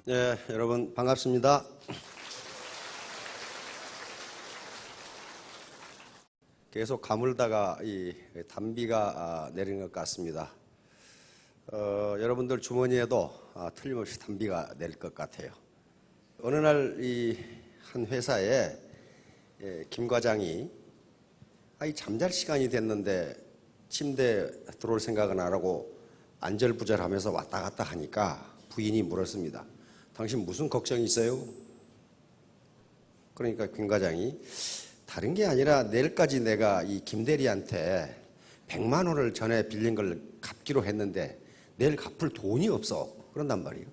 네, 여러분 반갑습니다. 계속 가물다가 이 단비가 내리는 것 같습니다. 여러분들 주머니에도 틀림없이 단비가 내릴 것 같아요. 어느 날 이 한 회사에 김 과장이 잠잘 시간이 됐는데 침대에 들어올 생각은 안 하고 안절부절하면서 왔다 갔다 하니까 부인이 물었습니다. 당신 무슨 걱정이 있어요? 그러니까 김 과장이 다른 게 아니라 내일까지 내가 이 김 대리한테 100만 원을 전에 빌린 걸 갚기로 했는데 내일 갚을 돈이 없어. 그런단 말이에요.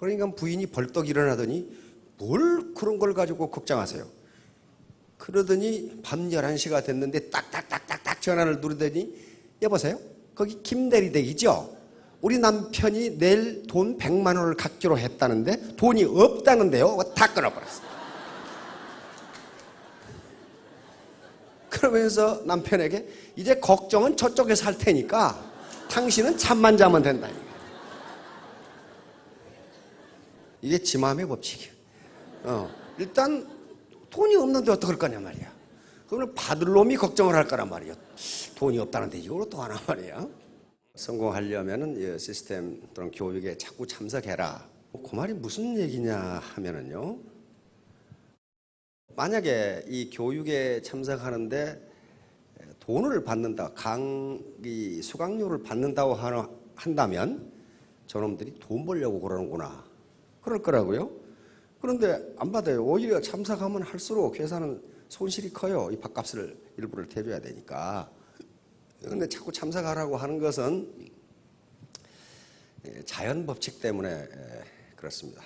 그러니까 부인이 벌떡 일어나더니 뭘 그런 걸 가지고 걱정하세요. 그러더니 밤 11시가 됐는데 딱딱딱딱딱 전화를 누르더니 여보세요? 거기 김 대리 댁이죠? 우리 남편이 내일 돈 100만 원을 갚기로 했다는데 돈이 없다는데요? 다 끊어버렸어요. 그러면서 남편에게 이제 걱정은 저쪽에서 할 테니까 당신은 잠만 자면 된다니까. 이게 지 마음의 법칙이에요. 일단 돈이 없는데 어떡할 거냐 말이야. 그러면 받을 놈이 걱정을 할 거란 말이야. 돈이 없다는데 이걸 또 하나 말이야. 성공하려면은 시스템 또는 교육에 자꾸 참석해라. 그 말이 무슨 얘기냐 하면은요. 만약에 이 교육에 참석하는데 돈을 받는다, 강의 수강료를 받는다고 한다면 저놈들이 돈 벌려고 그러는구나. 그럴 거라고요. 그런데 안 받아요. 오히려 참석하면 할수록 회사는 손실이 커요. 이 밥값을 일부를 대줘야 되니까. 그런데 자꾸 참석하라고 하는 것은 자연법칙 때문에 그렇습니다.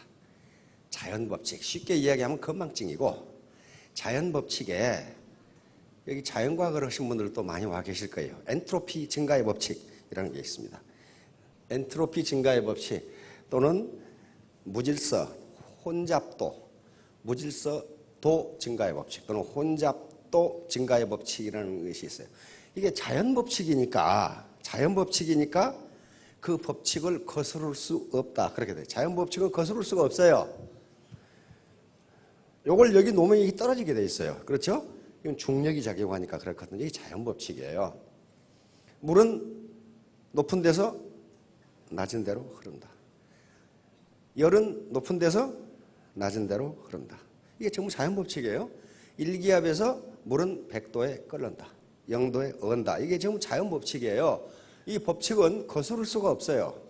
자연법칙, 쉽게 이야기하면 건망증이고, 자연법칙에 여기 자연과학을 하신 분들도 많이 와 계실 거예요. 엔트로피 증가의 법칙이라는 게 있습니다. 엔트로피 증가의 법칙 또는 무질서, 혼잡도, 무질서도 증가의 법칙 또는 혼잡도 증가의 법칙이라는 것이 있어요. 이게 자연법칙이니까 그 법칙을 거스를 수 없다. 그렇게 돼요. 자연법칙은 거스를 수가 없어요. 요걸 여기 놓으면 이게 떨어지게 돼 있어요. 그렇죠? 이건 중력이 작용하니까 그렇거든요. 이게 자연법칙이에요. 물은 높은 데서 낮은 데로 흐른다. 열은 높은 데서 낮은 데로 흐른다. 이게 전부 자연법칙이에요. 일기압에서 물은 100도에 끓는다. 0도에 언다. 이게 전부 자연법칙이에요. 이 법칙은 거스를 수가 없어요.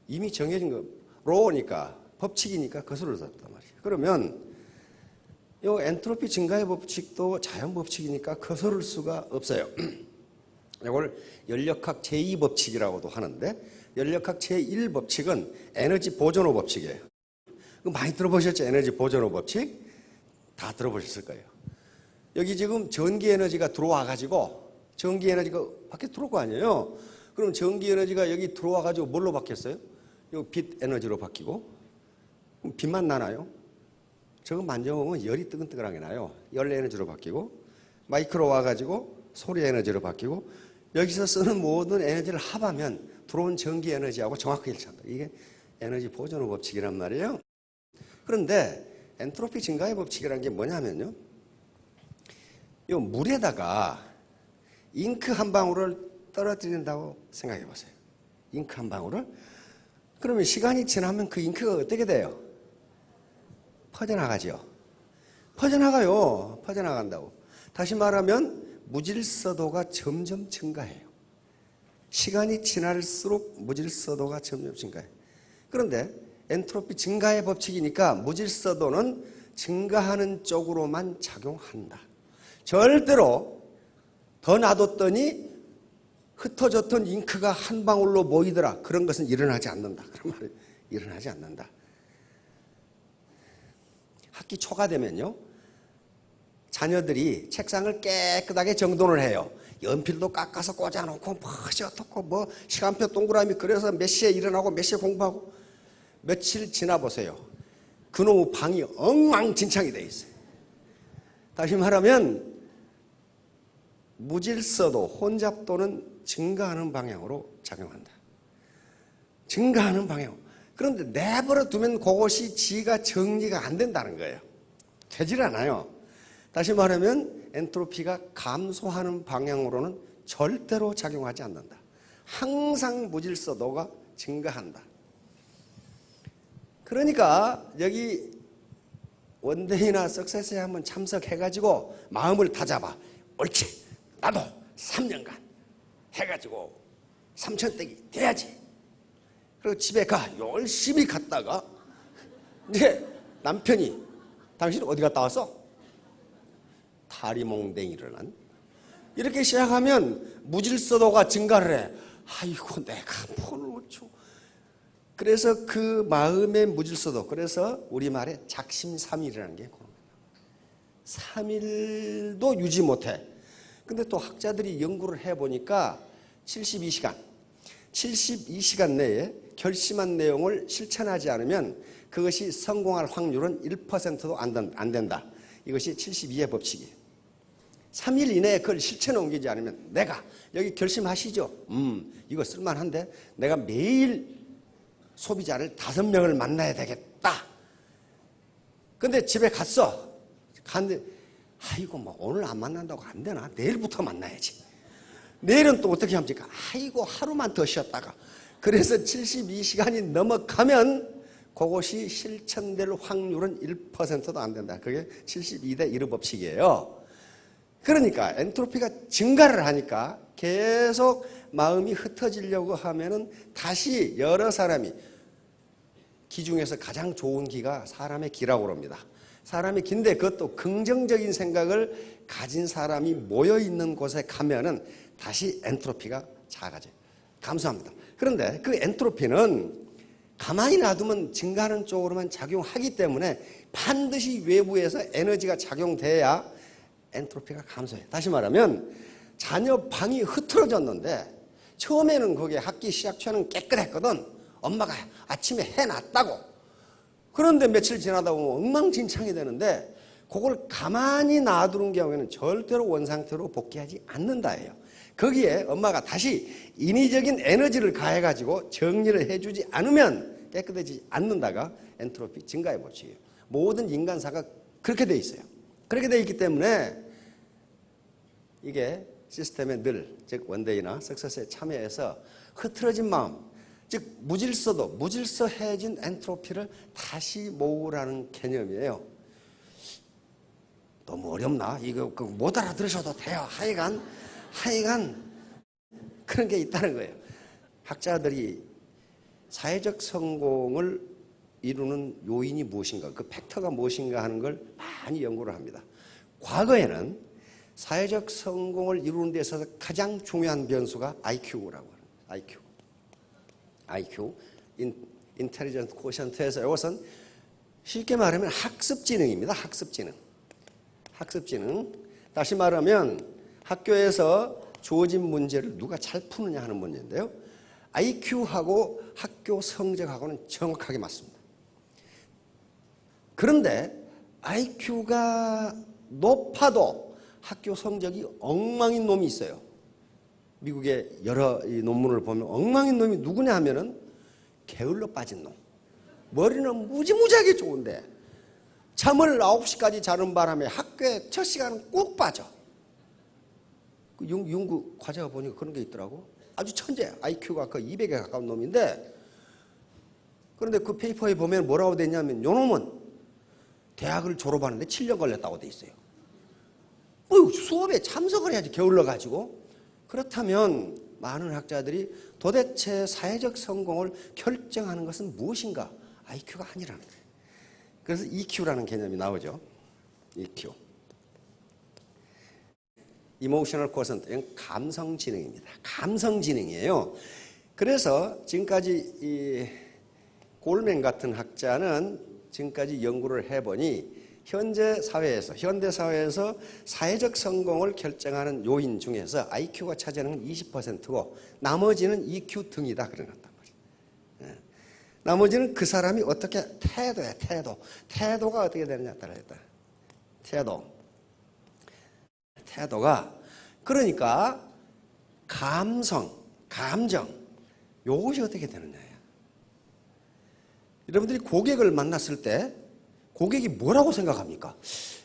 이미 정해진 거, 로우니까, 법칙이니까 거스를 수 없단 말이에요. 그러면 이 엔트로피 증가의 법칙도 자연법칙이니까 거스를 수가 없어요. 이걸 연력학 제2법칙이라고도 하는데, 연력학 제1법칙은 에너지 보존호 법칙이에요. 많이 들어보셨죠? 에너지 보존호 법칙? 다 들어보셨을 거예요. 여기 지금 전기 에너지가 들어와가지고, 전기 에너지가 밖에 들어올 거 아니에요? 그럼 전기 에너지가 여기 들어와가지고 뭘로 바뀌었어요? 이 빛 에너지로 바뀌고, 그럼 빛만 나나요? 저거 만져보면 열이 뜨끈뜨끈하게 나요. 열 에너지로 바뀌고, 마이크로 와가지고 소리 에너지로 바뀌고, 여기서 쓰는 모든 에너지를 합하면 들어온 전기 에너지하고 정확하게 일치한다. 이게 에너지 보존호 법칙이란 말이에요. 그런데 엔트로피 증가의 법칙이라는 게 뭐냐면요. 이 물에다가 잉크 한 방울을 떨어뜨린다고 생각해 보세요. 잉크 한 방울을. 그러면 시간이 지나면 그 잉크가 어떻게 돼요? 퍼져나가죠. 퍼져나간다고. 다시 말하면 무질서도가 점점 증가해요. 시간이 지날수록 무질서도가 점점 증가해요. 그런데 엔트로피 증가의 법칙이니까 무질서도는 증가하는 쪽으로만 작용한다. 절대로 더 놔뒀더니 흩어졌던 잉크가 한 방울로 모이더라. 그런 것은 일어나지 않는다. 그런 말이 일어나지 않는다. 학기 초가 되면요. 자녀들이 책상을 깨끗하게 정돈을 해요. 연필도 깎아서 꽂아놓고 퍼져놓고 시간표 동그라미 그려서 몇 시에 일어나고 몇 시에 공부하고. 며칠 지나 보세요. 그놈의 방이 엉망진창이 돼 있어요. 다시 말하면 무질서도, 혼잡도는 증가하는 방향으로 작용한다. 증가하는 방향. 그런데 내버려 두면 그것이 지가 정리가 안 된다는 거예요. 되질 않아요. 다시 말하면 엔트로피가 감소하는 방향으로는 절대로 작용하지 않는다. 항상 무질서도가 증가한다. 그러니까 여기 원데이나 석세스에 한번 참석해가지고 마음을 다잡아. 옳지. 나도 3년간 해가지고 3,000떼기 돼야지. 그리고 집에 가. 열심히 갔다가 이제 남편이 당신 어디 갔다 왔어? 다리몽댕이를 난. 이렇게 시작하면 무질서도가 증가를 해. 아이고 내가 폰을 어쩌. 그래서 그 마음의 무질서도, 그래서 우리말에 작심삼일이라는 게 그런 거예요. 3일도 유지 못해. 근데 또 학자들이 연구를 해보니까 72시간 내에 결심한 내용을 실천하지 않으면 그것이 성공할 확률은 1%도 안 된다. 이것이 72의 법칙이에요. 3일 이내에 그걸 실천에 옮기지 않으면 내가 여기 결심하시죠. 이거 쓸만한데 내가 매일 소비자를 5명을 만나야 되겠다. 근데 집에 갔는데 아이고 뭐 오늘 안 만난다고 안 되나? 내일부터 만나야지. 내일은 또 어떻게 합니까? 아이고 하루만 더 쉬었다가. 그래서 72시간이 넘어가면 그것이 실천될 확률은 1%도 안 된다. 그게 72대 1의 법칙이에요. 그러니까 엔트로피가 증가를 하니까 계속 마음이 흩어지려고 하면은 다시 여러 사람이, 기 중에서 가장 좋은 기가 사람의 기라고 합니다. 사람의 기인데 그것도 긍정적인 생각을 가진 사람이 모여 있는 곳에 가면은 다시 엔트로피가 작아져요. 감사합니다. 그런데 그 엔트로피는 가만히 놔두면 증가하는 쪽으로만 작용하기 때문에 반드시 외부에서 에너지가 작용돼야 엔트로피가 감소해요. 다시 말하면 자녀 방이 흐트러졌는데 처음에는 거기에 학기 시작 전에는 깨끗했거든. 엄마가 아침에 해놨다고. 그런데 며칠 지나다 보면 엉망진창이 되는데 그걸 가만히 놔두는 경우에는 절대로 원상태로 복귀하지 않는다예요. 거기에 엄마가 다시 인위적인 에너지를 가해가지고 정리를 해주지 않으면 깨끗해지지 않는다가 엔트로피 증가의 법칙이에요. 모든 인간사가 그렇게 돼 있어요. 그렇게 돼 있기 때문에 이게 시스템에 늘, 즉 원데이나 석세스에 참여해서 흐트러진 마음, 즉 무질서해진 엔트로피를 다시 모으라는 개념이에요. 너무 어렵나? 이거 못 알아들으셔도 돼요. 하여간 그런 게 있다는 거예요. 학자들이 사회적 성공을 이루는 요인이 무엇인가, 그 팩터가 무엇인가 하는 걸 많이 연구를 합니다. 과거에는 사회적 성공을 이루는 데 있어서 가장 중요한 변수가 IQ라고 합니다. IQ, 인텔리전트 코션트에서 이것은 쉽게 말하면 학습지능입니다. 학습지능. 다시 말하면 학교에서 주어진 문제를 누가 잘 푸느냐 하는 문제인데요. IQ하고 학교 성적하고는 정확하게 맞습니다. 그런데 IQ가 높아도 학교 성적이 엉망인 놈이 있어요. 미국의 여러 논문을 보면 엉망인 놈이 누구냐 하면은 게을러 빠진 놈. 머리는 무지무지하게 좋은데 잠을 9시까지 자는 바람에 학교에 첫 시간은 꼭 빠져. 그 연구 과제가 보니까 그런 게 있더라고. 아주 천재, IQ가 거의 200에 가까운 놈인데, 그런데 그 페이퍼에 보면 뭐라고 돼 있냐면 요 놈은 대학을 졸업하는데 7년 걸렸다고 돼 있어요. 수업에 참석을 해야지 게을러가지고. 그렇다면 많은 학자들이 도대체 사회적 성공을 결정하는 것은 무엇인가? IQ가 아니라는 거예요. 그래서 EQ라는 개념이 나오죠. EQ. Emotional Quotient, 이건 감성지능입니다. 감성지능이에요. 그래서 지금까지 이 골맨 같은 학자는 지금까지 연구를 해보니 현대 사회에서 사회적 성공을 결정하는 요인 중에서 IQ가 차지하는 건 20%고 나머지는 EQ 등이다 그런 것단 말이에요. 나머지는 그 사람이 어떻게 태도가 어떻게 되느냐에 따라 있다. 태도가 그러니까 감정 요것이 어떻게 되느냐예요. 여러분들이 고객을 만났을 때 고객이 뭐라고 생각합니까?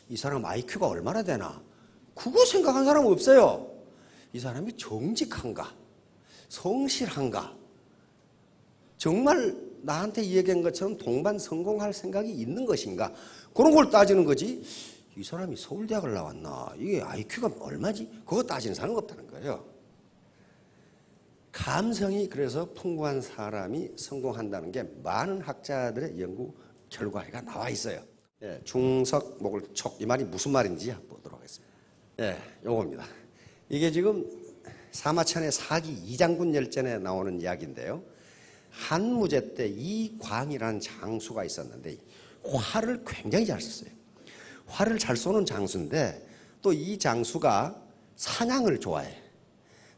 이 사람 IQ가 얼마나 되나? 그거 생각한 사람 없어요. 이 사람이 정직한가? 성실한가? 정말 나한테 얘기한 것처럼 동반 성공할 생각이 있는 것인가? 그런 걸 따지는 거지. 이 사람이 서울대학을 나왔나? 이게 IQ가 얼마지? 그거 따지는 사람은 없다는 거예요. 감성이 그래서 풍부한 사람이 성공한다는 게 많은 학자들의 연구 결과가 나와 있어요. 예, 중석, 목을 촉. 이 말이 무슨 말인지 보도록 하겠습니다. 예, 요겁니다. 이게 지금 사마천의 사기 이장군 열전에 나오는 이야기인데요. 한무제 때 이광이라는 장수가 있었는데 활을 굉장히 잘 썼어요. 활을 잘 쏘는 장수인데 또 이 장수가 사냥을 좋아해.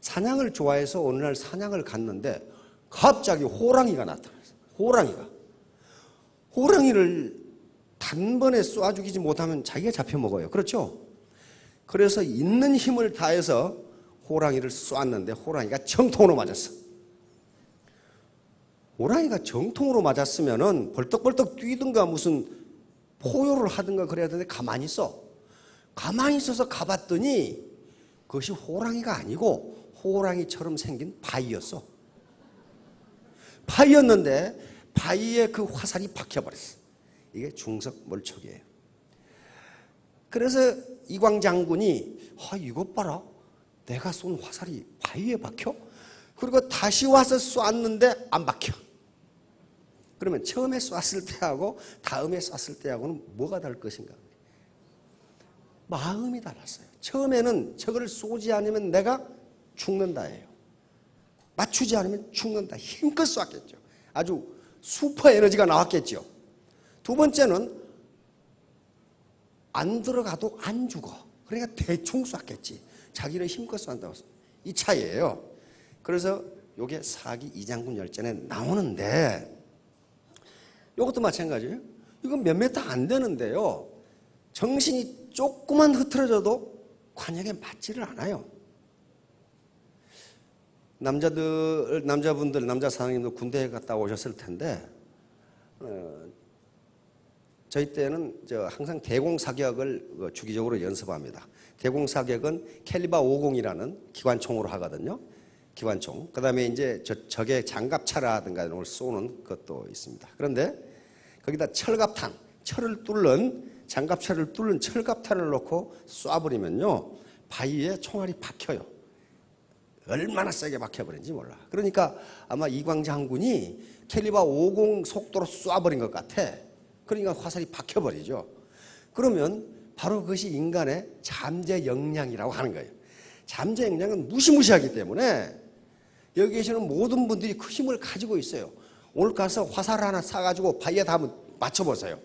사냥을 좋아해서 어느 날 사냥을 갔는데 갑자기 호랑이가 나타났어요. 호랑이를 단번에 쏴 죽이지 못하면 자기가 잡혀먹어요. 그렇죠? 그래서 있는 힘을 다해서 호랑이를 쏘았는데 호랑이가 정통으로 맞았어. 호랑이가 정통으로 맞았으면은 벌떡벌떡 뛰든가 무슨 포효를 하든가 그래야 되는데 가만히 있어. 가만히 있어서 가봤더니 그것이 호랑이가 아니고 호랑이처럼 생긴 바위였어. 바위였는데 바위에 그 화살이 박혀버렸어. 이게 중석몰촉이에요. 그래서 이광 장군이 이것 봐라. 내가 쏜 화살이 바위에 박혀? 그리고 다시 와서 쐈는데 안 박혀. 그러면 처음에 쐈을 때하고 다음에 쐈을 때하고는 뭐가 다를 것인가? 마음이 달랐어요. 처음에는 저걸 쏘지 않으면 내가 죽는다예요. 맞추지 않으면 죽는다. 힘껏 쐈겠죠. 아주 슈퍼 에너지가 나왔겠죠. 두 번째는 안 들어가도 안 죽어. 그러니까 대충 쐈겠지. 자기는 힘껏 쏜다고. 이 차이예요. 그래서 이게 사기 이장군 열전에 나오는데 이것도 마찬가지예요. 이건 몇 메타 안 되는데요. 정신이 조금만 흐트러져도 관역에 맞지를 않아요. 남자분들, 남자 사장님도 군대에 갔다 오셨을 텐데 저희 때는 항상 대공사격을 주기적으로 연습합니다. 대공사격은 캘리버 50이라는 기관총으로 하거든요. 기관총. 그 다음에 이제 적의 장갑차라든가 이런 걸 쏘는 것도 있습니다. 그런데 거기다 철갑탄, 철을 뚫는 장갑차를 뚫는 철갑탄을 놓고 쏴버리면요. 바위에 총알이 박혀요. 얼마나 세게 박혀버린지 몰라. 그러니까 아마 이광 장군이 캘리버 50 속도로 쏴버린 것 같아. 그러니까 화살이 박혀버리죠. 그러면 바로 그것이 인간의 잠재 역량이라고 하는 거예요. 잠재 역량은 무시무시하기 때문에 여기 계시는 모든 분들이 그 힘을 가지고 있어요. 오늘 가서 화살 하나 사가지고 바위에다 한번 맞춰보세요.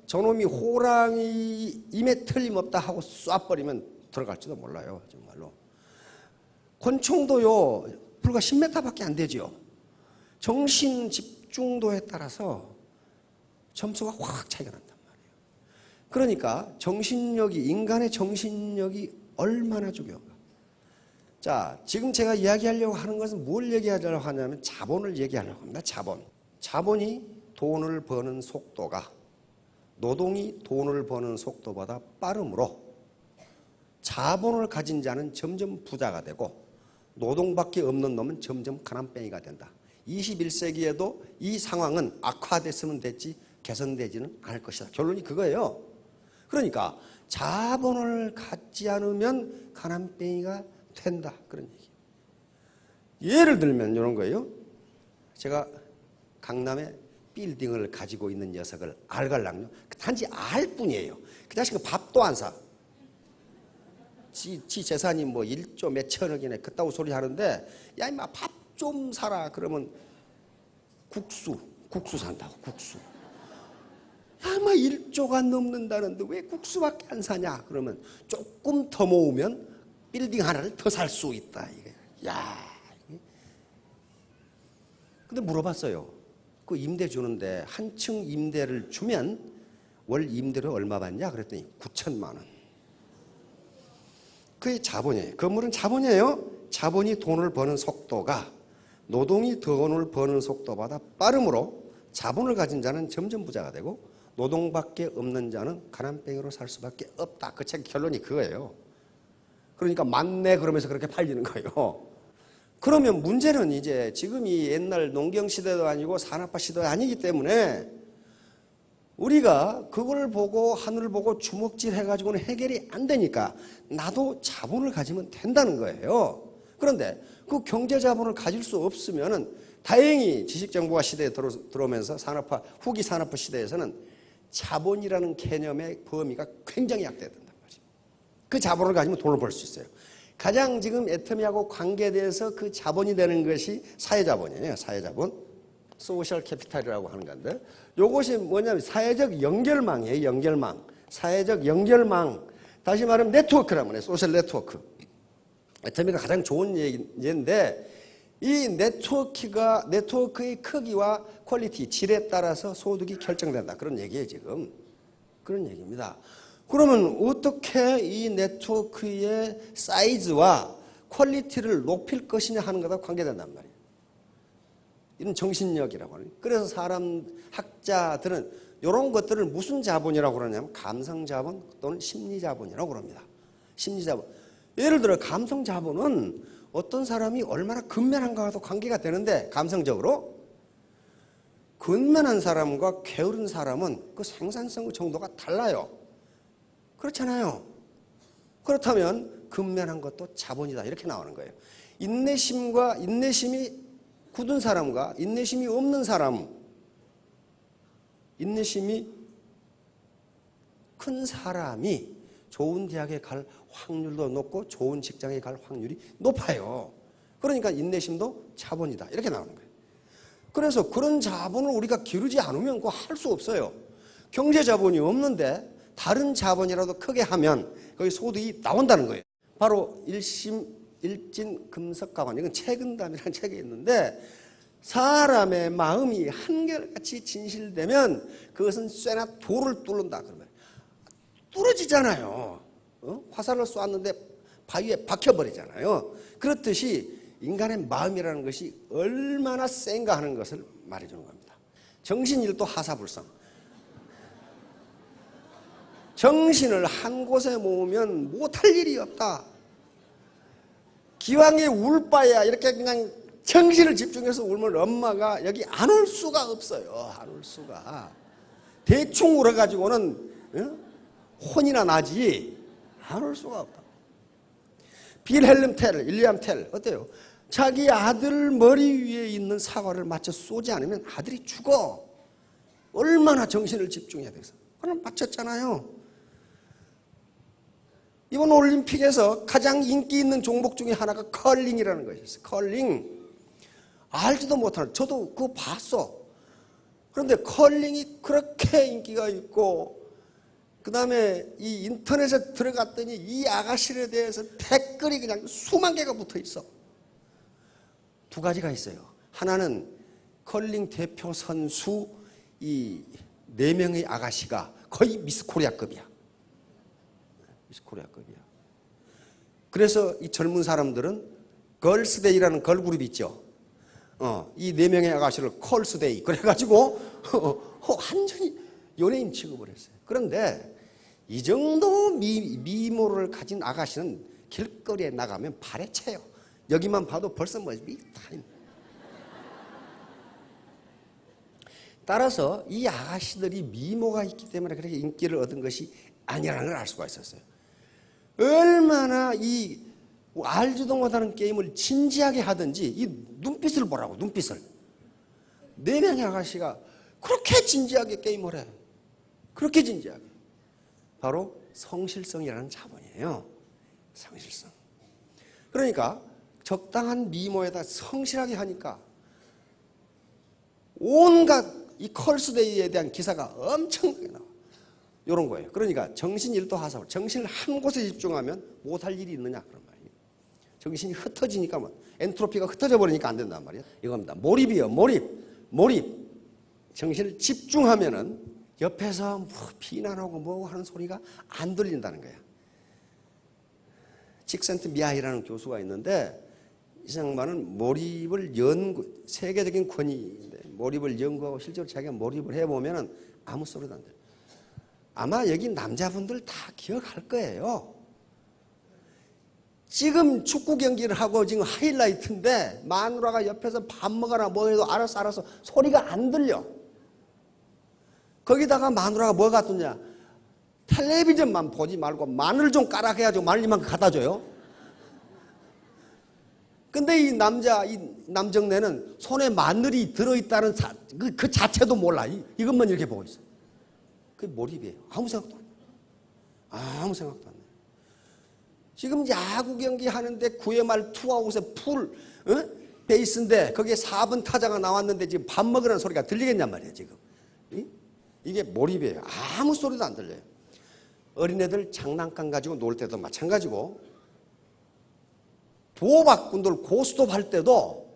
저놈이 호랑이임에 틀림없다 하고 쏴버리면 들어갈지도 몰라요. 정말로. 권총도요. 불과 10m밖에 안 되죠. 정신 집중도에 따라서 점수가 확 차이가 난단 말이에요. 그러니까 정신력이, 인간의 정신력이 얼마나 중요한가. 자, 지금 제가 이야기하려고 하는 것은 뭘 얘기하려고 하냐면 자본을 얘기하려고 합니다. 자본. 자본이 돈을 버는 속도가 노동이 돈을 버는 속도보다 빠르므로 자본을 가진 자는 점점 부자가 되고 노동밖에 없는 놈은 점점 가난뱅이가 된다. 21세기에도 이 상황은 악화됐으면 됐지 개선되지는 않을 것이다. 결론이 그거예요. 그러니까 자본을 갖지 않으면 가난뱅이가 된다. 그런 얘기. 예를 들면 이런 거예요. 제가 강남에 빌딩을 가지고 있는 녀석을 알갈랑요. 단지 알 뿐이에요. 그 자식은 밥도 안 사. 지 재산이 뭐 1조 몇천억이네 그따구 소리 하는데 야 임마 밥 좀 사라 그러면 국수 산다고. 국수. 야 임마 1조가 넘는다는데 왜 국수밖에 안 사냐 그러면 조금 더 모으면 빌딩 하나를 더 살 수 있다. 이게. 야. 근데 물어봤어요. 그 임대 주는데 한 층 임대를 주면 월 임대료 얼마 받냐 그랬더니 9천만 원. 그게 자본이에요. 건물은 자본이에요. 자본이 돈을 버는 속도가 노동이 돈을 버는 속도보다 빠름으로 자본을 가진 자는 점점 부자가 되고 노동밖에 없는 자는 가난뱅이로 살 수밖에 없다. 그 책 결론이 그거예요. 그러니까 맞네 그러면서 그렇게 팔리는 거예요. 그러면 문제는 이제 지금이 옛날 농경시대도 아니고 산업화 시대도 아니기 때문에 우리가 그걸 보고 하늘을 보고 주먹질 해가지고는 해결이 안 되니까 나도 자본을 가지면 된다는 거예요. 그런데 그 경제 자본을 가질 수 없으면은 다행히 지식정보화 시대에 들어오면서 산업화, 후기 산업화 시대에서는 자본이라는 개념의 범위가 굉장히 약화된단 말이에요. 그 자본을 가지면 돈을 벌 수 있어요. 가장 지금 애터미하고 관계돼서 그 자본이 되는 것이 사회자본이에요. 사회자본. 소셜 캐피탈이라고 하는 건데 이것이 뭐냐면 사회적 연결망이에요. 연결망. 사회적 연결망. 다시 말하면 네트워크란 말이에요. 소셜 네트워크. 애터미가 가장 좋은 얘기인데 이 네트워크의 크기와 퀄리티, 질에 따라서 소득이 결정된다. 그런 얘기예요, 지금. 그런 얘기입니다. 그러면 어떻게 이 네트워크의 사이즈와 퀄리티를 높일 것이냐 하는 것과 관계된단 말이에요. 이런 정신력이라고 하는. 그래서 사람 학자들은 이런 것들을 무슨 자본이라고 그러냐면 감성자본 또는 심리자본이라고 그럽니다. 심리자본. 예를 들어 감성자본은 어떤 사람이 얼마나 근면한가와도 관계가 되는데 감성적으로 근면한 사람과 게으른 사람은 그 생산성 정도가 달라요. 그렇잖아요. 그렇다면 근면한 것도 자본이다 이렇게 나오는 거예요. 인내심이 굳은 사람과 인내심이 없는 사람, 인내심이 큰 사람이 좋은 대학에 갈 확률도 높고 좋은 직장에 갈 확률이 높아요. 그러니까 인내심도 자본이다 이렇게 나오는 거예요. 그래서 그런 자본을 우리가 기르지 않으면 그거 할 수 없어요. 경제 자본이 없는데 다른 자본이라도 크게 하면 거기 소득이 나온다는 거예요. 바로 일진금석가관, 이건 책은담이라는 책이 있는데 사람의 마음이 한결같이 진실되면 그것은 쇠나 돌을 뚫는다. 그러면 뚫어지잖아요. 화살을 쏘았는데 바위에 박혀버리잖아요. 그렇듯이 인간의 마음이라는 것이 얼마나 센가 하는 것을 말해주는 겁니다. 정신일도 하사불성. 정신을 한 곳에 모으면 못할 일이 없다. 기왕에 울 바야 이렇게 그냥 정신을 집중해서 울면 엄마가 여기 안 올 수가 없어요. 안 올 수가. 대충 울어가지고는 혼이나 나지 안 올 수가 없다. 빌헬름 텔, 윌리엄 텔 어때요? 자기 아들 머리 위에 있는 사과를 맞춰 쏘지 않으면 아들이 죽어. 얼마나 정신을 집중해야 돼서. 그럼 맞췄잖아요. 이번 올림픽에서 가장 인기 있는 종목 중에 하나가 컬링이라는 것이었어요. 컬링. 알지도 못하는, 저도 그거 봤어. 그런데 컬링이 그렇게 인기가 있고 그 다음에 이 인터넷에 들어갔더니 이 아가씨에 대해서 댓글이 그냥 수만 개가 붙어 있어. 두 가지가 있어요. 하나는 컬링 대표 선수 이 4명의 아가씨가 거의 미스 코리아급이야. 미스 코리아급이야. 그래서 이 젊은 사람들은 걸스데이라는 걸그룹 있죠. 이 4명의 아가씨를 컬스데이 그래가지고 완전히 연예인 취급을 했어요. 그런데 이 정도 미모를 가진 아가씨는 길거리에 나가면 발에 채요. 여기만 봐도 벌써 뭐 타임. 따라서 이 아가씨들이 미모가 있기 때문에 그렇게 인기를 얻은 것이 아니라는 걸 알 수가 있었어요. 얼마나 이 알지도 못하는 게임을 진지하게 하든지 이 눈빛을 보라고, 눈빛을. 4명의 아가씨가 그렇게 진지하게 게임을 해. 그렇게 진지하게. 바로 성실성이라는 자본이에요. 성실성. 그러니까 적당한 미모에다 성실하게 하니까 온갖 이 컬스데이에 대한 기사가 엄청나게 나와. 이런 거예요. 그러니까 정신 일도 하사불. 정신을 한 곳에 집중하면 못할 일이 있느냐 그런 말이에요. 정신이 흩어지니까 뭐 엔트로피가 흩어져 버리니까 안 된단 말이에요. 이겁니다. 몰입이요. 몰입. 정신을 집중하면은 옆에서 뭐 비난하고 뭐 하는 소리가 안 들린다는 거예요. 직센트 미하이라는 교수가 있는데 이상만은 세계적인 권위인데 몰입을 연구하고 실제로 자기가 몰입을 해보면은 아무 소리도 안 들어요. 아마 여기 남자분들 다 기억할 거예요. 지금 축구 경기를 하고 지금 하이라이트인데 마누라가 옆에서 밥 먹어라 뭐 해도 알았어 소리가 안 들려. 거기다가 마누라가 뭐 갖더냐, 텔레비전만 보지 말고 마늘 좀 까라 해가지고 마늘 이만큼 갖다 줘요. 근데 이 남정네는 손에 마늘이 들어있다는 그 자체도 몰라. 이것만 이렇게 보고 있어. 그게 몰입이에요. 아무 생각도 안 해. 아무 생각도 안 해. 지금 야구 경기 하는데 9회 말 투아웃에 베이스인데 거기에 4번 타자가 나왔는데 지금 밥 먹으라는 소리가 들리겠냔 말이에요, 지금. 이게 몰입이에요. 아무 소리도 안 들려요. 어린애들 장난감 가지고 놀 때도 마찬가지고, 도박꾼들 고스톱 할 때도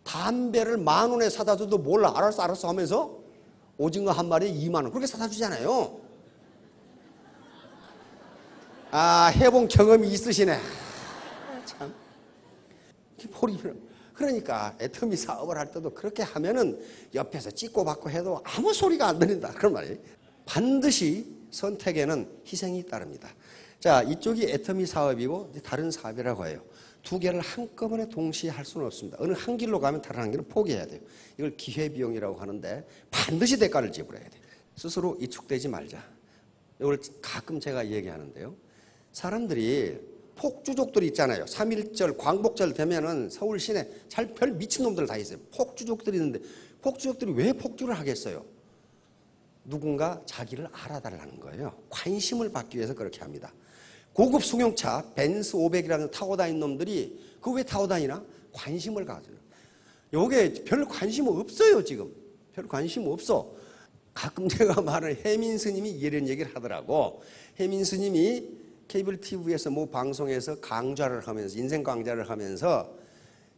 담배를 10,000원에 사다 줘도 몰라. 알았어 하면서 오징어 한 마리에 20,000원 그렇게 사다 주잖아요. 해본 경험이 있으시네. 참. 그러니까 애터미 사업을 할 때도 그렇게 하면은 옆에서 찍고 받고 해도 아무 소리가 안 들린다. 그런 말이에요. 반드시 선택에는 희생이 따릅니다. 자, 이쪽이 애터미 사업이고 다른 사업이라고 해요. 두 개를 한꺼번에 동시에 할 수는 없습니다. 어느 한 길로 가면 다른 한 길은 포기해야 돼요. 이걸 기회비용이라고 하는데 반드시 대가를 지불해야 돼요. 스스로 위축되지 말자. 이걸 가끔 제가 얘기하는데요. 사람들이 폭주족들이 있잖아요. 3.1절 광복절 되면은 서울 시내 별 미친놈들 다 있어요. 폭주족들이 있는데 폭주족들이 왜 폭주를 하겠어요? 누군가 자기를 알아달라는 거예요. 관심을 받기 위해서 그렇게 합니다. 고급 승용차 벤츠 500이라는 타고 다니는 놈들이 그거 왜 타고 다니나? 관심을 가져요. 요게 별 관심 없어요, 지금. 별 관심 없어. 가끔 제가 말하는 혜민 스님이 이런 얘기를 하더라고. 혜민 스님이 케이블 TV에서 뭐 방송에서 강좌를 하면서, 인생 강좌를 하면서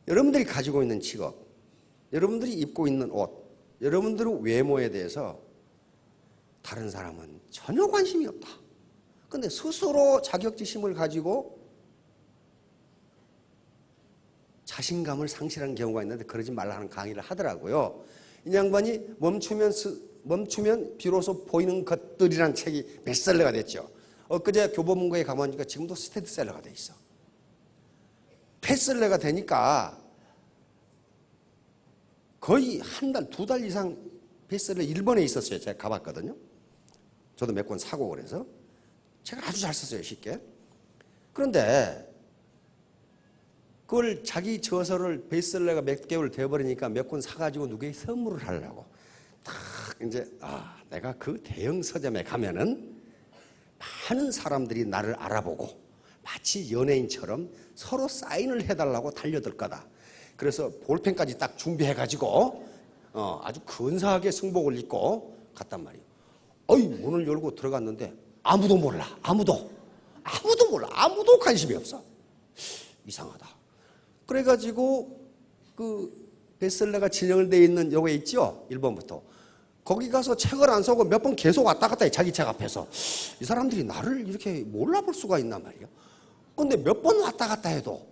여러분들이 가지고 있는 직업, 여러분들이 입고 있는 옷, 여러분들의 외모에 대해서 다른 사람은 전혀 관심이 없다. 근데 스스로 자격지심을 가지고 자신감을 상실하는 경우가 있는데 그러지 말라는 강의를 하더라고요. 이 양반이 멈추면 비로소 보이는 것들이라는 책이 베스트셀러가 됐죠. 엊그제 교보문고에 가보니까 지금도 스테디셀러가 돼 있어. 베스트셀러가 되니까 거의 한 달, 2달 이상 베스트셀러 일본에 있었어요. 제가 가봤거든요. 저도 몇 권 사고 그래서. 제가 아주 잘 썼어요, 쉽게. 그런데 그걸 자기 저서를 베스트셀러가 몇 개월 돼버리니까 몇 권 사가지고 누구에게 선물을 하려고. 딱 이제 내가 그 대형 서점에 가면은 많은 사람들이 나를 알아보고 마치 연예인처럼 서로 사인을 해달라고 달려들 거다. 그래서 볼펜까지 딱 준비해가지고 아주 근사하게 승복을 입고 갔단 말이에요. 문을 열고 들어갔는데 아무도 몰라. 아무도 몰라. 아무도 관심이 없어. 이상하다. 그래가지고 그 베스트셀러가 진행을 돼 있는 요게 있죠, 1번부터. 거기 가서 책을 안 사고 몇 번 계속 왔다 갔다 해, 자기 책 앞에서. 이 사람들이 나를 이렇게 몰라볼 수가 있단 말이야. 근데 몇 번 왔다 갔다 해도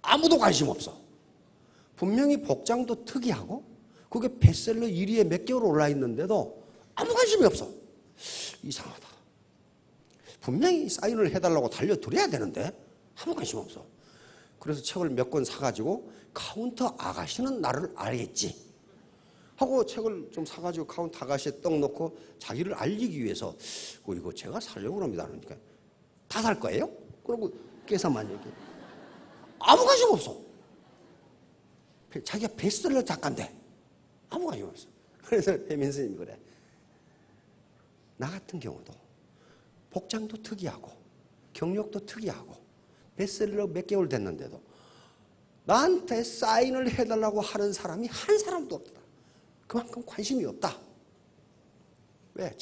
아무도 관심 없어. 분명히 복장도 특이하고 그게 베스트셀러 1위에 몇 개월 올라 있는데도 아무 관심이 없어. 이상하다. 분명히 사인을 해달라고 달려들어야 되는데 아무 관심 없어. 그래서 책을 몇 권 사가지고 카운터 아가씨는 나를 알겠지 하고 책을 좀 사가지고 카운터 아가씨에 떡 놓고 자기를 알리기 위해서 이거 제가 사려고 합니다. 그러니까 다 살 거예요? 그러고 깨서만 얘기해. 아무 관심 없어. 자기가 베스트셀러 작가인데 아무 관심 없어. 그래서 혜민 스님이 그래. 나 같은 경우도 복장도 특이하고 경력도 특이하고 베스트셀러 몇 개월 됐는데도 나한테 사인을 해달라고 하는 사람이 한 사람도 없다. 그만큼 관심이 없다. 왜?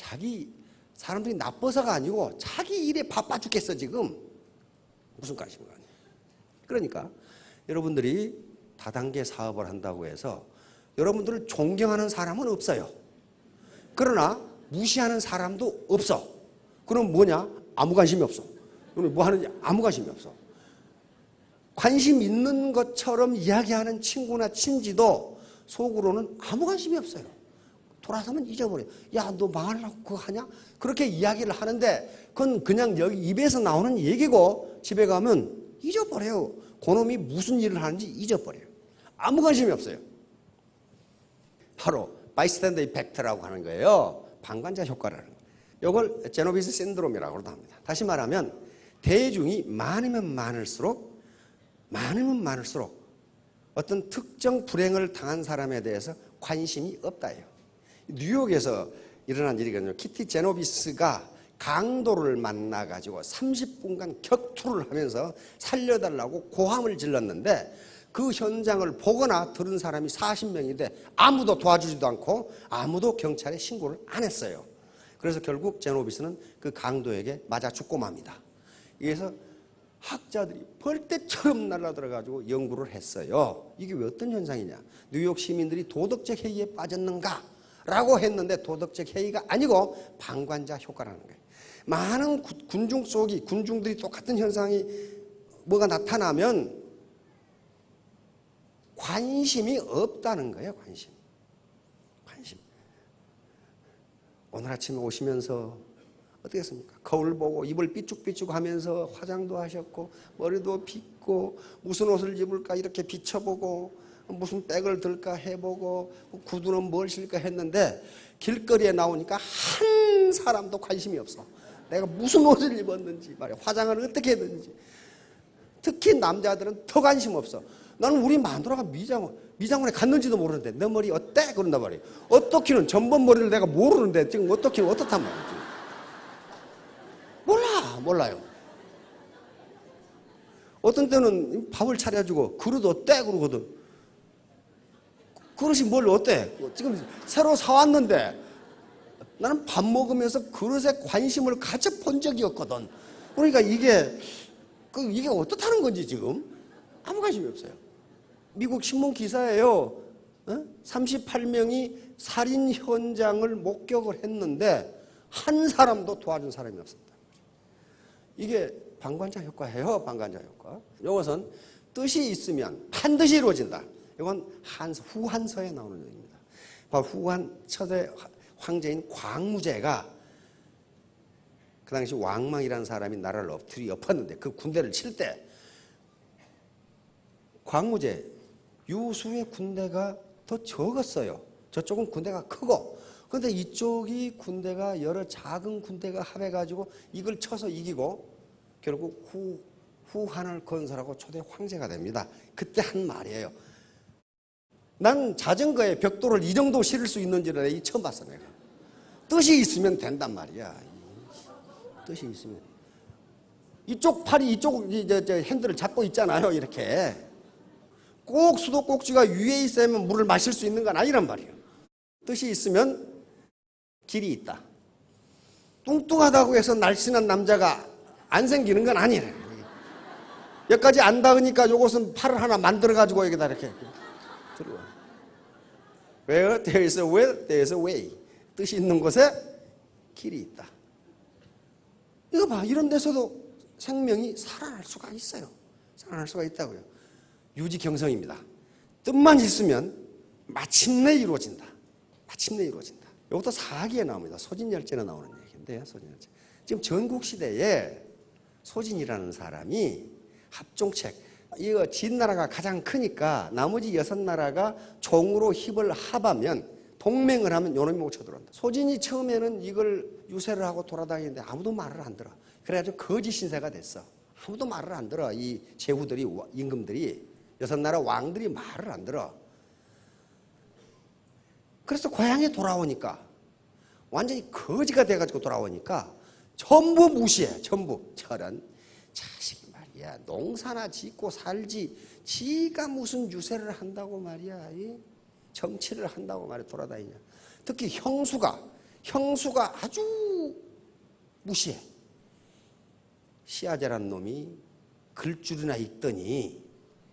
사람들이 나빠서가 아니고 자기 일에 바빠 죽겠어 지금. 무슨 관심을 가냐. 그러니까 여러분들이 다단계 사업을 한다고 해서 여러분들을 존경하는 사람은 없어요. 그러나 무시하는 사람도 없어. 그럼 뭐냐? 아무 관심이 없어. 뭐 하는지 아무 관심이 없어. 관심 있는 것처럼 이야기하는 친구나 친지도 속으로는 아무 관심이 없어요. 돌아서면 잊어버려. 야, 너 망하려고 그거 하냐? 그렇게 이야기를 하는데 그건 그냥 여기 입에서 나오는 얘기고 집에 가면 잊어버려요. 그놈이 무슨 일을 하는지 잊어버려요. 아무 관심이 없어요. 바로 바이스탠더 이펙트라고 하는 거예요. 방관자 효과라는 거예요. 이걸 제노비스 신드롬이라고도 합니다. 다시 말하면 대중이 많으면 많을수록 어떤 특정 불행을 당한 사람에 대해서 관심이 없다예요. 뉴욕에서 일어난 일이거든요. 키티 제노비스가 강도를 만나가지고 30분간 격투를 하면서 살려달라고 고함을 질렀는데 그 현장을 보거나 들은 사람이 40명인데 아무도 도와주지도 않고 아무도 경찰에 신고를 안 했어요. 그래서 결국 제노비스는 그 강도에게 맞아 죽고 맙니다. 그래서 학자들이 벌떼처럼 날아들어가지고 연구를 했어요. 이게 왜 어떤 현상이냐? 뉴욕 시민들이 도덕적 해이에 빠졌는가? 라고 했는데 도덕적 해이가 아니고 방관자 효과라는 거예요. 많은 군중들이 똑같은 현상이 뭐가 나타나면 관심이 없다는 거예요. 관심. 오늘 아침에 오시면서 어떻게 했습니까? 거울 보고 입을 삐죽삐죽 하면서 화장도 하셨고 머리도 빗고 무슨 옷을 입을까 이렇게 비춰보고 무슨 백을 들까 해보고 구두는 뭘 신을까 했는데 길거리에 나오니까 한 사람도 관심이 없어. 내가 무슨 옷을 입었는지 말이야. 화장을 어떻게 했는지. 특히 남자들은 더 관심 없어. 나는 우리 마누라가 미장원에 갔는지도 모르는데 내 머리 어때? 그런단 말이에요. 어떻기는 전번 머리를 내가 모르는데 지금 어떻기는 어떻단 말이지. 몰라요. 어떤 때는 밥을 차려주고 그릇 어때? 그러거든. 그릇이 뭘 어때? 지금 새로 사왔는데 나는 밥 먹으면서 그릇에 관심을 가져본 적이 없거든. 그러니까 이게 어떻다는 건지 지금 아무 관심이 없어요. 미국 신문 기사예요. 38명이 살인 현장을 목격을 했는데 한 사람도 도와준 사람이 없었다. 이게 방관자 효과예요. 방관자 효과. 이것은 뜻이 있으면 반드시 이루어진다. 이건 후한서에 나오는 얘기입니다. 바로 후한 첫째 황제인 광무제가 그 당시 왕망이라는 사람이 나라를 엎었는데 그 군대를 칠 때 광무제 유수의 군대가 더 적었어요. 저쪽은 군대가 크고 그런데 이쪽이 군대가 여러 작은 군대가 합해가지고 이걸 쳐서 이기고 결국 후한을 건설하고 초대 황제가 됩니다. 그때 한 말이에요. 난 자전거에 벽돌을 이 정도 실을 수 있는지를 처음 봤어 내가. 뜻이 있으면 된단 말이야. 뜻이 있으면. 이쪽 팔이 이쪽 핸들을 잡고 있잖아요. 이렇게. 꼭 수도꼭지가 위에 있어야만 물을 마실 수 있는 건 아니란 말이에요. 뜻이 있으면 길이 있다. 뚱뚱하다고 해서 날씬한 남자가 안 생기는 건 아니에요. 여기까지 안 닿으니까 요것은 팔을 하나 만들어가지고 여기다 이렇게 들어와. Where there is a will, there is a way. 뜻이 있는 곳에 길이 있다. 이거 봐. 이런 데서도 생명이 살아날 수가 있어요. 살아날 수가 있다고요. 유지경성입니다. 뜻만 있으면 마침내 이루어진다. 마침내 이루어진다. 이것도 사기에 나옵니다. 소진열전에 나오는 얘기인데요. 소진열전. 지금 전국시대에 소진이라는 사람이 합종책, 이거 진나라가 가장 크니까 나머지 6나라가 총으로 힘을 합하면 동맹을 하면 요놈이 못 쳐들어온다. 소진이 처음에는 이걸 유세를 하고 돌아다니는데 아무도 말을 안 들어. 그래가지고 거짓 신세가 됐어. 아무도 말을 안 들어. 이 제후들이, 임금들이, 6나라 왕들이 말을 안 들어. 그래서 고향에 돌아오니까 완전히 거지가 돼가지고 돌아오니까 전부 무시해. 전부. 저런 자식이 말이야. 농사나 짓고 살지. 지가 무슨 유세를 한다고 말이야. 정치를 한다고 말이야. 돌아다니냐. 특히 형수가 아주 무시해. 시아제란 놈이 글줄이나 읽더니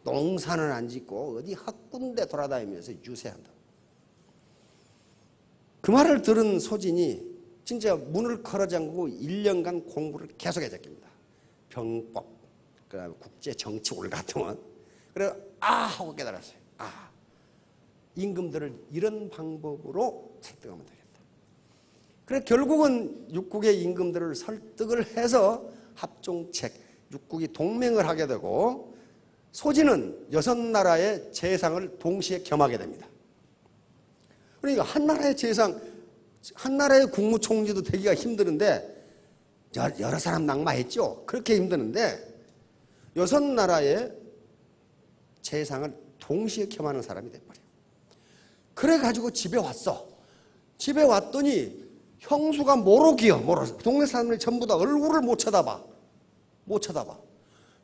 농사는 안 짓고 어디 헛군데 돌아다니면서 유세한다. 그 말을 들은 소진이 진짜 문을 걸어 잠그고 1년간 공부를 계속해졌습니다. 병법, 그다음에 국제 정치 올가통원. 그래서 하고 깨달았어요. 임금들을 이런 방법으로 설득하면 되겠다. 그래 결국은 육국의 임금들을 설득을 해서 합종책, 육국이 동맹을 하게 되고 소진은 6나라의 재상을 동시에 겸하게 됩니다. 그러니까 한 나라의 재상, 한 나라의 국무총리도 되기가 힘드는데 여러 사람 낙마했죠. 그렇게 힘드는데 6나라의 재상을 동시에 겸하는 사람이 돼버려요. 그래가지고 집에 왔어. 집에 왔더니 형수가 모로기요. 동네 사람들이 전부 다 얼굴을 못 쳐다봐.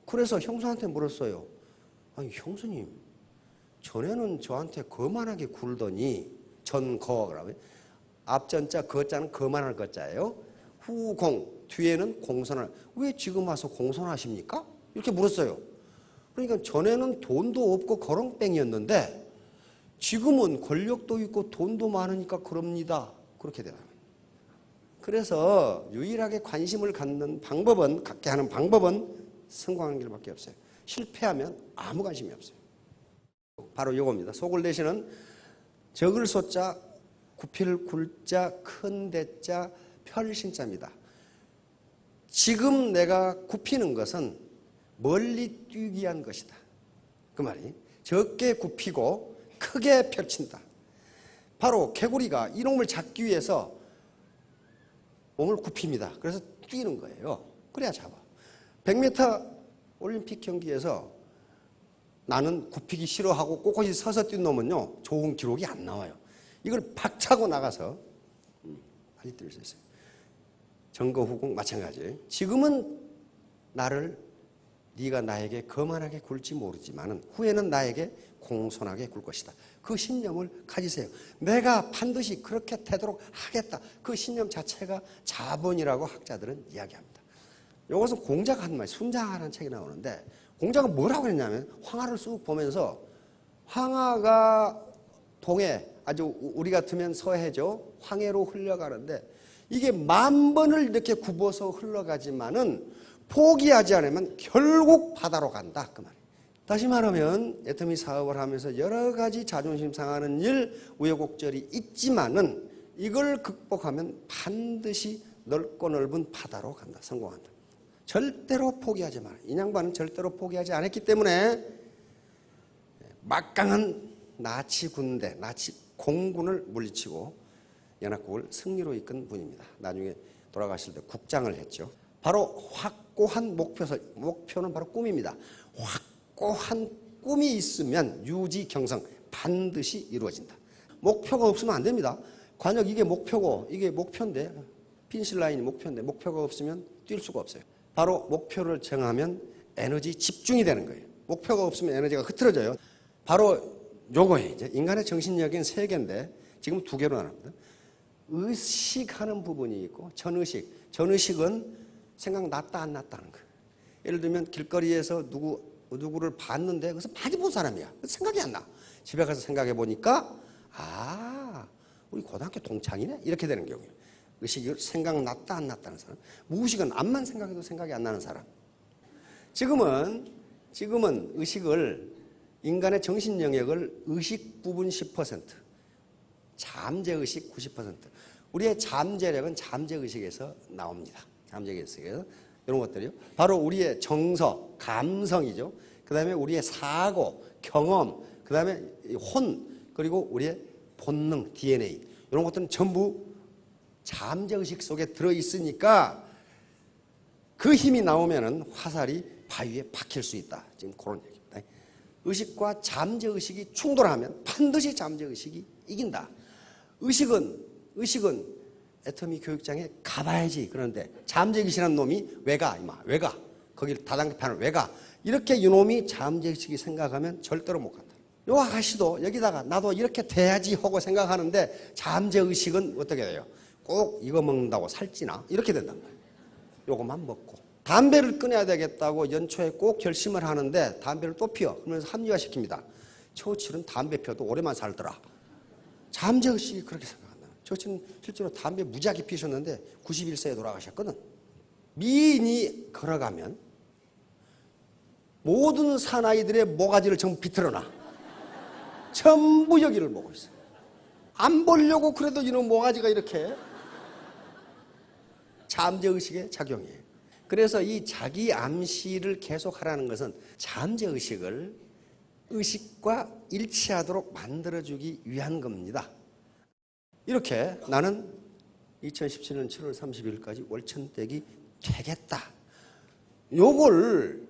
그래서 형수한테 물었어요. 아니 형수님, 전에는 저한테 거만하게 굴더니 전거라고요. 앞전자 거자는 거만할 거자예요. 후공 뒤에는 공손할. 왜 지금 와서 공손하십니까? 이렇게 물었어요. 그러니까 전에는 돈도 없고 거렁뱅이였는데 지금은 권력도 있고 돈도 많으니까 그럽니다. 그렇게 되는 거예요. 그래서 유일하게 관심을 갖게 하는 방법은 성공하는 길밖에 없어요. 실패하면 아무 관심이 없어요. 바로 이겁니다. 속을 내시는 적을 소자, 구필 굴자, 큰 대자, 펼신자입니다. 지금 내가 굽히는 것은 멀리 뛰기 위한 것이다. 그 말이 적게 굽히고 크게 펼친다. 바로 개구리가 이놈을 잡기 위해서 몸을 굽힙니다. 그래서 뛰는 거예요. 그래야 잡아. 100m 올림픽 경기에서 나는 굽히기 싫어하고 꼿꼿이 서서 뛴 놈은요 좋은 기록이 안 나와요. 이걸 박차고 나가서 빨리 뛸 수 있어요. 전거후공 마찬가지예요. 지금은 네가 나에게 거만하게 굴지 모르지만 후에는 나에게 공손하게 굴 것이다. 그 신념을 가지세요. 내가 반드시 그렇게 되도록 하겠다. 그 신념 자체가 자본이라고 학자들은 이야기합니다. 이것은 공자가 한 말, 순자라는 책이 나오는데 공자가 뭐라고 했냐면 황하를 쑥 보면서 황하가 동해, 아주 우리 같으면 서해죠. 황해로 흘러가는데 이게 10,000번을 이렇게 굽어서 흘러가지만은 포기하지 않으면 결국 바다로 간다. 그 말이에요. 다시 말하면 애터미 사업을 하면서 여러 가지 자존심 상하는 일, 우여곡절이 있지만은 이걸 극복하면 반드시 넓고 넓은 바다로 간다. 성공한다. 절대로 포기하지 마라. 이 양반은 절대로 포기하지 않았기 때문에 막강한 나치 군대, 나치 공군을 물리치고 연합국을 승리로 이끈 분입니다. 나중에 돌아가실 때 국장을 했죠. 바로 확고한 목표는 바로 꿈입니다. 확고한 꿈이 있으면 유지경성 반드시 이루어진다. 목표가 없으면 안 됩니다. 관역 이게 목표고 이게 목표인데 핀실라인이 목표인데 목표가 없으면 뛸 수가 없어요. 바로 목표를 정하면 에너지 집중이 되는 거예요. 목표가 없으면 에너지가 흐트러져요. 바로 요거예요. 이제 인간의 정신력은 3개인데 지금 2개로 나눕니다. 의식하는 부분이 있고 전의식. 전의식은 생각났다 안 났다는 거예요. 예를 들면 길거리에서 누구를 봤는데 그래서 많이 본 사람이야. 생각이 안 나. 집에 가서 생각해 보니까 우리 고등학교 동창이네? 이렇게 되는 경우예요. 의식이 생각났다 안 났다는 사람. 무의식은 암만 생각해도 생각이 안 나는 사람. 지금은 의식을 인간의 정신 영역을 의식 부분 10%, 잠재의식 90%. 우리의 잠재력은 잠재의식에서 나옵니다. 잠재의식에서 이런 것들이요. 바로 우리의 정서, 감성이죠. 그 다음에 우리의 사고, 경험, 그 다음에 혼, 그리고 우리의 본능, DNA. 이런 것들은 전부 잠재의식 속에 들어있으니까 그 힘이 나오면은 화살이 바위에 박힐 수 있다. 지금 그런 얘기입니다. 의식과 잠재의식이 충돌하면 반드시 잠재의식이 이긴다. 의식은 애터미 교육장에 가봐야지. 그런데 잠재의식이라는 놈이 왜 가? 왜 가? 거길 다단계판을 왜 가? 이렇게 이놈이 잠재의식이 생각하면 절대로 못 간다. 요 아가씨도 여기다가 나도 이렇게 돼야지 하고 생각하는데 잠재의식은 어떻게 돼요? 꼭 이거 먹는다고 살찌나? 이렇게 된단 말이에요. 요것만 먹고. 담배를 끊어야 되겠다고 연초에 꼭 결심을 하는데 담배를 또 피워. 그러면서 합리화시킵니다. 처칠은 담배 피워도 오래만 살더라. 잠재의식이 그렇게 생각한다. 처칠은 실제로 담배 무지하게 피우셨는데 91세에 돌아가셨거든. 미인이 걸어가면 모든 사나이들의 모가지를 전부 비틀어놔. 전부 여기를 보고 있어. 안 보려고 그래도 이놈 모가지가 이렇게 잠재의식의 작용이에요. 그래서 이 자기 암시를 계속하라는 것은 잠재의식을 의식과 일치하도록 만들어주기 위한 겁니다. 이렇게 나는 2017년 7월 30일까지 월천댁이 되겠다. 요걸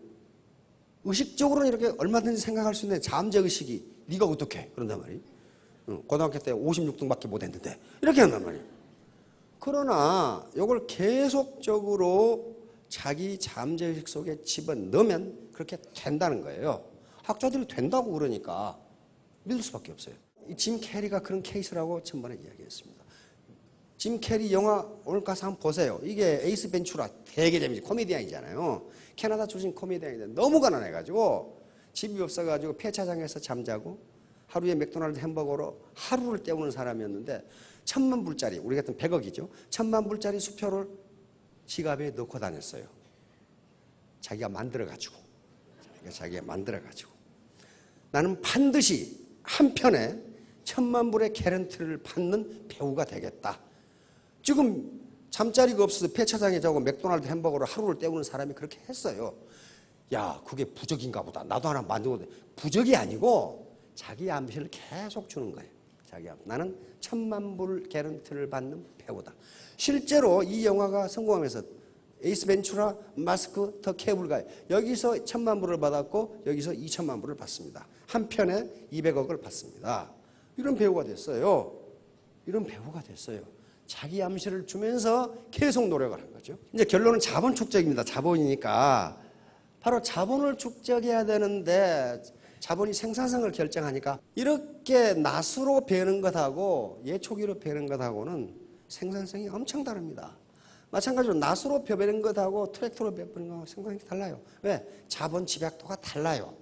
의식적으로는 이렇게 얼마든지 생각할 수 있는 잠재의식이 네가 어떻게 그런단 말이에요. 고등학교 때 56등밖에 못했는데 이렇게 한단 말이에요. 그러나 이걸 계속적으로 자기 잠재의식 속에 집어넣으면 그렇게 된다는 거예요. 학자들이 된다고 그러니까 믿을 수밖에 없어요. 짐 캐리가 그런 케이스라고 전번에 이야기했습니다. 짐 캐리 영화 오늘 가서 한번 보세요. 이게 에이스 벤츄라 되게 재밌지. 코미디언이잖아요. 캐나다 출신 코미디언인데 너무 가난해가지고 집이 없어가지고 폐차장에서 잠자고 하루에 맥도날드 햄버거로 하루를 때우는 사람이었는데 10,000불짜리 우리 같은 100억이죠. 10,000불짜리 수표를 지갑에 넣고 다녔어요. 자기가 만들어가지고. 나는 반드시 한 편에 1,000,000불의 개런티를 받는 배우가 되겠다. 지금 잠자리가 없어서 폐차장에 자고 맥도날드 햄버거로 하루를 때우는 사람이 그렇게 했어요. 야, 그게 부적인가 보다. 나도 하나 만들고 돼. 부적이 아니고 자기 암시를 계속 주는 거예요. 나는 1,000,000불 개런티를 받는 배우다. 실제로 이 영화가 성공하면서 에이스 벤츄라, 마스크, 더 케이블 가이 여기서 1,000,000불을 받았고 여기서 2,000,000불을 받습니다. 한 편에 200억을 받습니다. 이런 배우가 됐어요. 자기 암시를 주면서 계속 노력을 한 거죠. 이제 결론은 자본 축적입니다. 자본이니까 바로 자본을 축적해야 되는데 자본이 생산성을 결정하니까 이렇게 낫으로 배는 것하고 예초기로 배는 것하고는 생산성이 엄청 다릅니다. 마찬가지로 낫으로 배는 것하고 트랙터로 배는 것하고 생산성이 달라요. 왜? 자본 집약도가 달라요.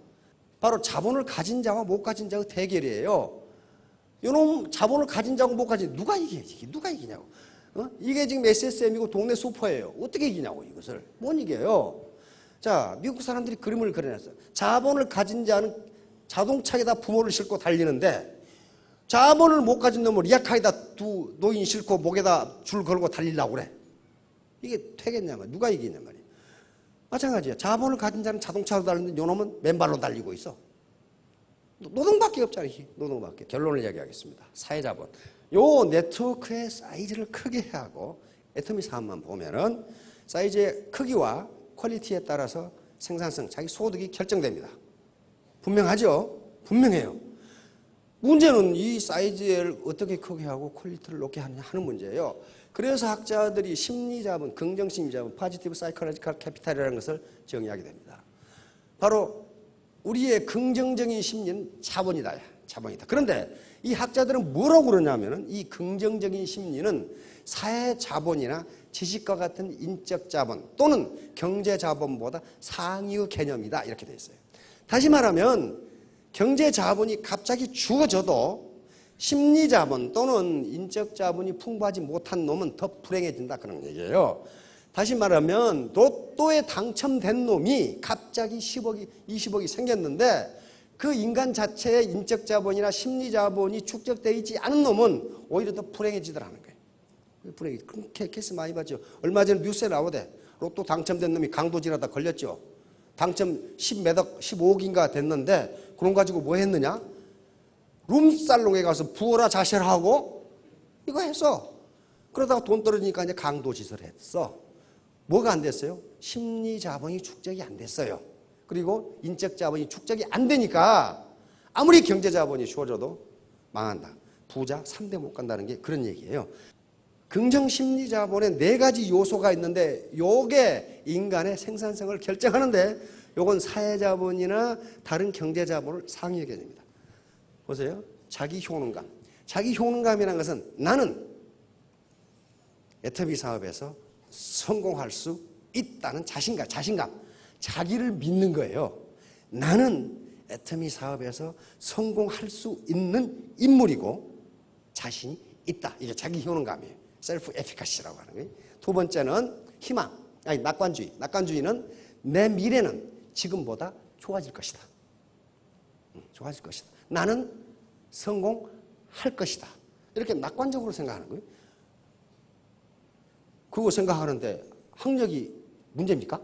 바로 자본을 가진 자와 못 가진 자의 대결이에요. 이놈 자본을 가진 자하고 못 가진 누가 이기냐고. 이게 지금 SSM이고 동네 슈퍼예요. 어떻게 이기냐고 이것을. 못 이겨요. 자, 미국 사람들이 그림을 그려놨어요. 자본을 가진 자는 자동차에다 부모를 싣고 달리는데 자본을 못 가진 놈을 리아카에다 두 노인 싣고 목에다 줄 걸고 달리려고 그래. 이게 되겠냐고. 누가 이기냐 말이에요. 마찬가지야. 자본을 가진 자는 자동차로 달리는데 요놈은 맨발로 달리고 있어. 노동밖에 없잖아요. 노동밖에. 결론을 이야기하겠습니다. 사회자본. 요 네트워크의 사이즈를 크게 하고 애터미 사업만 보면은 사이즈의 크기와 퀄리티에 따라서 생산성, 자기 소득이 결정됩니다. 분명하죠? 분명해요. 문제는 이 사이즈를 어떻게 크게 하고 퀄리티를 높게 하느냐 하는 문제예요. 그래서 학자들이 심리자본, 긍정심리자본, 포지티브 사이콜로지컬 캐피탈이라는 것을 정의하게 됩니다. 바로 우리의 긍정적인 심리는 자본이다. 그런데 이 학자들은 뭐라고 그러냐면은 이 긍정적인 심리는 사회 자본이나 지식과 같은 인적 자본 또는 경제 자본보다 상위의 개념이다. 이렇게 되어 있어요. 다시 말하면 경제 자본이 갑자기 주어져도 심리 자본 또는 인적 자본이 풍부하지 못한 놈은 더 불행해진다. 그런 얘기예요. 다시 말하면 로또에 당첨된 놈이 갑자기 10억이 20억이 생겼는데 그 인간 자체의 인적 자본이나 심리 자본이 축적되어 있지 않은 놈은 오히려 더 불행해지더라는 거예요. 불행해. 그런 케이스 많이 봤죠. 얼마 전에 뉴스에 나오대. 로또 당첨된 놈이 강도질하다 걸렸죠. 당첨 10몇억, 15억인가 됐는데 그런 가지고 뭐 했느냐? 룸살롱에 가서 부어라 자시라 하고 이거 했어. 그러다가 돈 떨어지니까 이제 강도짓을 했어. 뭐가 안 됐어요? 심리 자본이 축적이 안 됐어요. 그리고 인적 자본이 축적이 안 되니까 아무리 경제 자본이 주어져도 망한다. 부자 3대 못 간다는 게 그런 얘기예요. 긍정 심리 자본에 4가지 요소가 있는데 요게 인간의 생산성을 결정하는데 요건 사회 자본이나 다른 경제 자본을 상위의 개념입니다. 보세요. 자기 효능감. 자기 효능감이라는 것은 나는 애터미 사업에서 성공할 수 있다는 자신감. 자기를 믿는 거예요. 나는 애터미 사업에서 성공할 수 있는 인물이고 자신이 있다. 이게 자기 효능감이에요. 셀프 에피카시라고 하는 거예요. 두 번째는 희망, 낙관주의. 낙관주의는 내 미래는 지금보다 좋아질 것이다. 좋아질 것이다. 나는 성공할 것이다. 이렇게 낙관적으로 생각하는 거예요. 그거 생각하는데 학력이 문제입니까?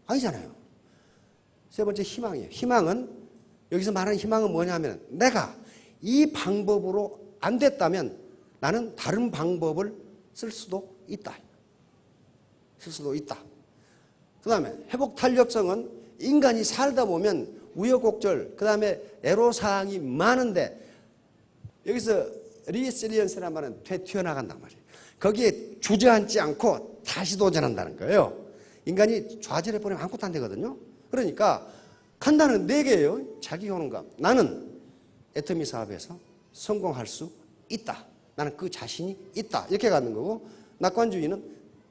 아니잖아요. 세 번째 희망이에요. 희망은 여기서 말하는 희망은 뭐냐면 내가 이 방법으로 안 됐다면 나는 다른 방법을 쓸 수도 있다. 쓸 수도 있다. 그 다음에 회복 탄력성은 인간이 살다 보면 우여곡절, 그 다음에 애로사항이 많은데 여기서 리실리언스란 말은 되튀어나간단 말이에요. 거기에 주저앉지 않고 다시 도전한다는 거예요. 인간이 좌절해버리면 아무것도 안 되거든요. 그러니까 간단한 4개예요. 자기 효능감. 나는 애터미 사업에서 성공할 수 있다. 나는 그 자신이 있다. 이렇게 갖는 거고, 낙관주의는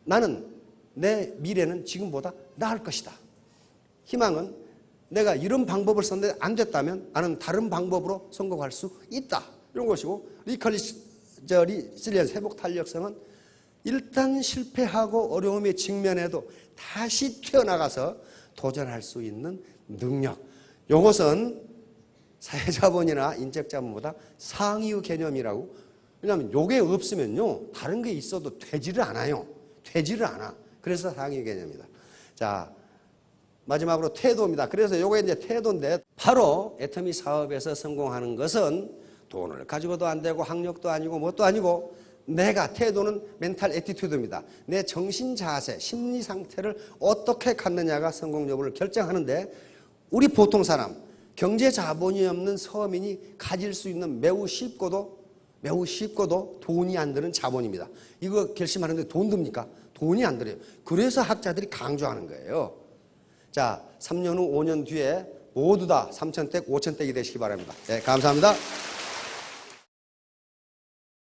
나는 내 미래는 지금보다 나을 것이다. 희망은 내가 이런 방법을 썼는데 안 됐다면 나는 다른 방법으로 성공할 수 있다. 이런 것이고, 리실리언스 회복 탄력성은 일단 실패하고 어려움에 직면해도 다시 튀어나가서 도전할 수 있는 능력. 이것은 사회자본이나 인적자본보다 상위의 개념이라고. 왜냐하면 요게 없으면요 다른 게 있어도 되지를 않아요. 되지를 않아. 그래서 상위 개념이다. 자, 마지막으로 태도입니다. 그래서 요게 이제 태도인데, 바로 애터미 사업에서 성공하는 것은 돈을 가지고도 안 되고 학력도 아니고 뭣도 아니고, 내가 태도는 멘탈 애티튜드입니다. 내 정신 자세, 심리 상태를 어떻게 갖느냐가 성공 여부를 결정하는데, 우리 보통 사람, 경제 자본이 없는 서민이 가질 수 있는 매우 쉽고도 돈이 안 드는 자본입니다. 이거 결심하는데 돈 듭니까? 돈이 안 들어요. 그래서 학자들이 강조하는 거예요. 자, 3년 후, 5년 뒤에 모두 다 3,000댁, 5,000댁이 되시기 바랍니다. 네, 감사합니다.